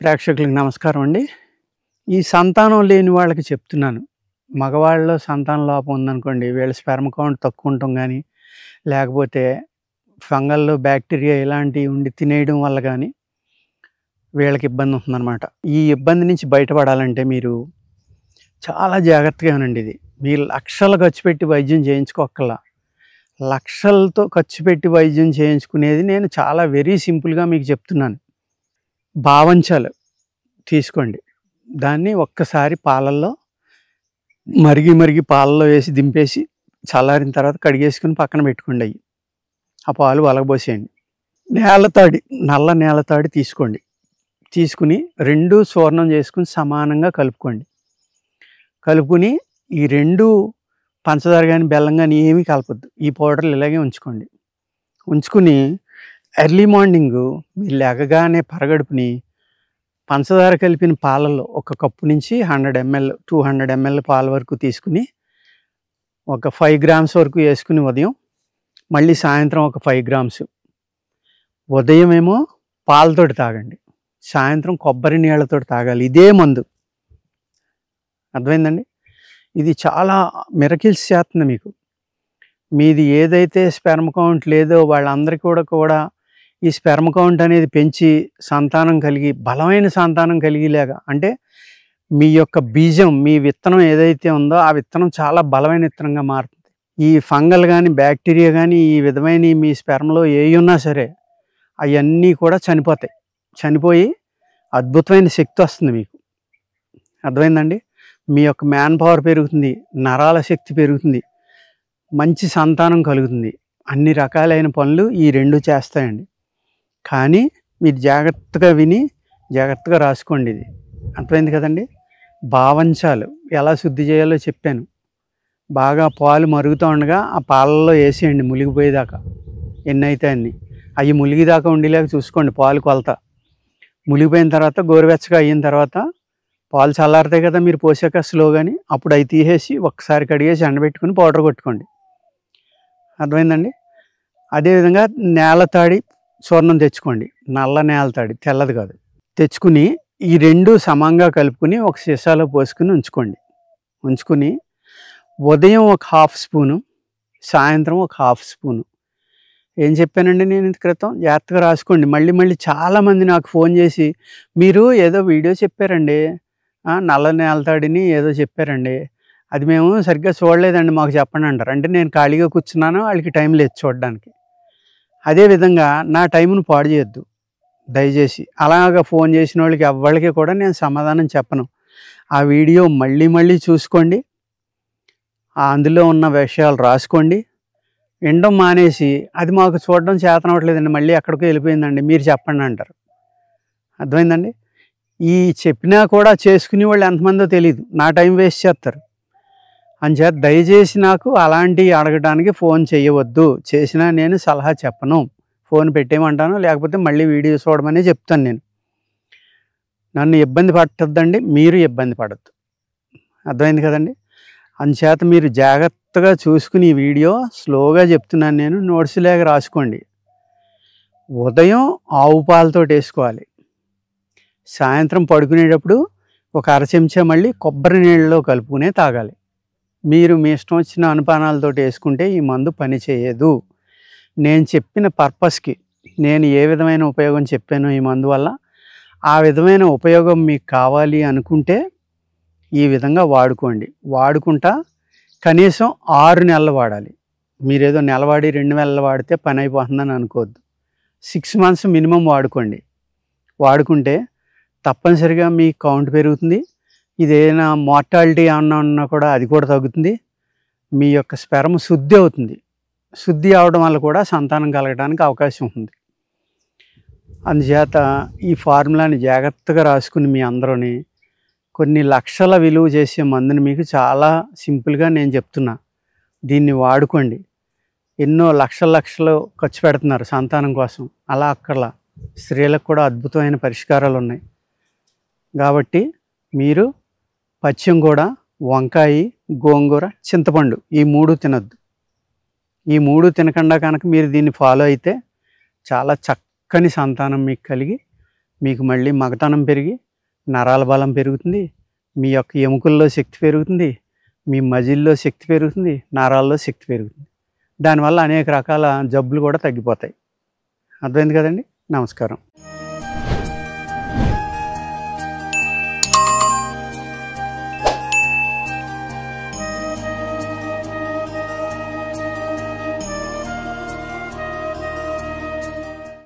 ప్రేక్షకులకు నమస్కారం అండి. ఈ సంతానం లేని వాళ్ళకి చెప్తున్నాను. మగవాళ్ళలో సంతాన లోపం ఉందనుకోండి, వీళ్ళ స్పెర్మ్ కౌంట్ తక్కువ ఉండటం గానీ, లేకపోతే ఫంగల్‌లో బ్యాక్టీరియా ఇలాంటివి ఉండి తినేయడం వల్ల గానీ, వీళ్ళకి ఇబ్బంది ఉంటుందనమాట. ఈ ఇబ్బంది నుంచి బయటపడాలంటే మీరు చాలా జాగ్రత్తగా వినండి ఇది. మీరు లక్షలు ఖర్చు పెట్టి వైద్యం చేయించుకోక్కర్లా. లక్షలతో ఖర్చు పెట్టి వైద్యం చేయించుకునేది నేను చాలా వెరీ సింపుల్‌గా మీకు చెప్తున్నాను. బావంచాలు తీసుకోండి. దాన్ని ఒక్కసారి పాలల్లో మరిగి పాలల్లో వేసి దింపేసి చల్లారిన తర్వాత కడిగేసుకొని పక్కన పెట్టుకోండి అయి. ఆ పాలు ఒలగబోసేయండి. నేలతాడి, నల్ల నేలతాడి తీసుకోండి. తీసుకుని 2 చూర్ణం చేసుకొని సమానంగా కలుపుకోండి. కలుపుకొని ఈ 2 పంచదార గానీ, బెల్లం గానీ ఏమీ కలపొద్దు. ఈ పౌడర్లు ఇలాగే ఉంచుకోండి. ఉంచుకుని ఎర్లీ మార్నింగు మీరు లెగగానే పరగడుపుని పంచదార కలిపిన పాలల్లో ఒక కప్పు నుంచి 100 ml, 200 ml పాల వరకు తీసుకుని ఒక 5 గ్రామ్స్ వరకు వేసుకుని ఉదయం, మళ్ళీ సాయంత్రం ఒక 5 గ్రామ్స్. ఉదయం ఏమో పాలతోటి తాగండి, సాయంత్రం కొబ్బరి నీళ్ళతోటి తాగాలి. ఇదే మందు. అర్థమైందండి? ఇది చాలా మిరకిల్స్ చేస్తుంది మీకు. మీది ఏదైతే స్పెర్మ్ కౌంట్ లేదో వాళ్ళందరికీ కూడా ఈ స్పెర్మ్ కౌంట్ అనేది పెంచి సంతానం కలిగి, బలమైన సంతానం కలిగేలాగా, అంటే మీ యొక్క బీజం, మీ విత్తనం ఏదైతే ఉందో ఆ విత్తనం చాలా బలమైన విత్తనంగా మారుతుంది. ఈ ఫంగల్ కానీ, బ్యాక్టీరియా కానీ, ఈ విధమైన మీ స్పెర్మ్లో ఏవి ఉన్నా సరే అవన్నీ కూడా చనిపోతాయి. చనిపోయి అద్భుతమైన శక్తి వస్తుంది మీకు. అర్థమైందండి? మీ యొక్క మ్యాన్ పవర్ పెరుగుతుంది, నరాల శక్తి పెరుగుతుంది, మంచి సంతానం కలుగుతుంది. అన్ని రకాలైన పనులు ఈ 2 చేస్తాయండి. కానీ మీరు జాగ్రత్తగా విని జాగ్రత్తగా రాసుకోండి ఇది. అర్థమైంది కదండి? బావంచాలు ఎలా శుద్ధి చేయాలో చెప్పాను. బాగా పాలు మరుగుతూ ఉండగా ఆ పాలల్లో వేసేయండి మునిగిపోయేదాకా. ఎన్నైతే అన్ని అవి మునిగిదాకా ఉండేలాగా చూసుకోండి. పాలు కొలత మునిగిపోయిన తర్వాత, గోరువెచ్చగా అయిన తర్వాత, పాలు చల్లారుతాయి కదా మీరు పోసాక స్లోగాని, అప్పుడు అవి తీసేసి ఒక్కసారి కడిగేసి ఎండబెట్టుకుని పౌడర్ కొట్టుకోండి. అర్థమైందండి? అదేవిధంగా నేలతాడి చూర్ణం తెచ్చుకోండి. నల్ల నేలతాడి, తెల్లది కాదు. తెచ్చుకుని ఈ 2 సమంగా కలుపుకుని ఒక సీసాలో పోసుకుని ఉంచుకోండి. ఉంచుకుని ఉదయం ఒక 1/2 స్పూను, సాయంత్రం ఒక 1/2 స్పూను. ఏం చెప్పానండి నేను ఇంత క్రితం? జాగ్రత్తగా రాసుకోండి. మళ్ళీ చాలామంది నాకు ఫోన్ చేసి, మీరు ఏదో వీడియో చెప్పారండి, నల్ల నేలతాడిని ఏదో చెప్పారండి, అది మేము సరిగ్గా చూడలేదండి, మాకు చెప్పండి అంటారు. అంటే నేను ఖాళీగా కూర్చున్నాను, వాళ్ళకి టైం లేదు చూడడానికి. అదేవిధంగా నా టైంను పాడు చేయొద్దు దయచేసి. అలాగా ఫోన్ చేసిన వాళ్ళకి ఎవ్వరికి కూడా నేను సమాధానం చెప్పను. ఆ వీడియో మళ్ళీ చూసుకోండి, అందులో ఉన్న విషయాలు రాసుకోండి. వినడం మానేసి, అది మాకు చూడడం చేతనవ్వట్లేదండి, మళ్ళీ ఎక్కడికో వెళ్ళిపోయిందండి, మీరు చెప్పండి అంటారు. అర్థమైందండి? ఈ చెప్పినా కూడా చేసుకునే వాళ్ళు ఎంతమందో తెలియదు, నా టైం వేస్ట్ చేస్తారు. అంచేత దయచేసి నాకు అలాంటివి అడగడానికి ఫోన్ చేయవద్దు. చేసినా నేను సలహా చెప్పను. ఫోన్ పెట్టేయమంటాను, లేకపోతే మళ్ళీ వీడియో చూడమని చెప్తాను నేను. నన్ను ఇబ్బంది పట్టద్దండి, మీరు ఇబ్బంది పడద్దు. అర్థమైంది కదండి? అంచేత మీరు జాగ్రత్తగా చూసుకుని ఈ వీడియో స్లోగా చెప్తున్నాను నేను, నోట్స్ లాగా రాసుకోండి. ఉదయం ఆవు పాలతో వేసుకోవాలి. సాయంత్రం పడుకునేటప్పుడు ఒక అర చెంచా మళ్ళీ కొబ్బరి నీళ్ళలో కలుపుకునే తాగాలి. మీరు మీ ఇష్టం వచ్చిన అనుపానాలతో వేసుకుంటే ఈ మందు పని చేయదు. నేను చెప్పిన పర్పస్కి నేను ఏ విధమైన ఉపయోగం చెప్పానో ఈ మందు వల్ల, ఆ విధమైన ఉపయోగం మీకు కావాలి అనుకుంటే ఈ విధంగా వాడుకోండి. వాడుకుంటా కనీసం 6 నెలలు వాడాలి. మీరేదో నెలవాడి 2 నెలలు వాడితే పని అయిపోతుందని అనుకోవద్దు. 6 months మినిమం వాడుకోండి. వాడుకుంటే తప్పనిసరిగా మీ కౌంట్ పెరుగుతుంది. ఇదేదైనా మార్టాలిటీ ఏమన్నా ఉన్నా కూడా అది కూడా తగ్గుతుంది. మీ యొక్క స్పెర్మ్ శుద్ధి అవుతుంది. శుద్ధి అవడం వల్ల కూడా సంతానం కలగడానికి అవకాశం ఉంది. అందుచేత ఈ ఫార్ములాని జాగ్రత్తగా రాసుకుని మీ అందరూని కొన్ని లక్షల విలువ చేసే మందుని మీకు చాలా సింపుల్గా నేను చెప్తున్నా. దీన్ని వాడుకోండి. ఎన్నో లక్షలు ఖర్చు పెడుతున్నారు సంతానం కోసం. అలా అక్కర్లా. స్త్రీలకు కూడా అద్భుతమైన పరిష్కారాలు ఉన్నాయి. కాబట్టి మీరు పచ్చిం కూడా, వంకాయ, గోంగూర, చింతపండు ఈ 3 తినొద్దు. ఈ 3 తినకుండా కనుక మీరు దీన్ని ఫాలో అయితే చాలా చక్కని సంతానం మీకు కలిగి మీకు మళ్ళీ మగతనం పెరిగి నరాల బలం పెరుగుతుంది, మీ యొక్క ఎముకల్లో శక్తి పెరుగుతుంది, మీ మజిల్లో శక్తి పెరుగుతుంది, నరాల్లో శక్తి పెరుగుతుంది. దానివల్ల అనేక రకాల జబ్బులు కూడా తగ్గిపోతాయి. అర్థమైంది కదండి. నమస్కారం.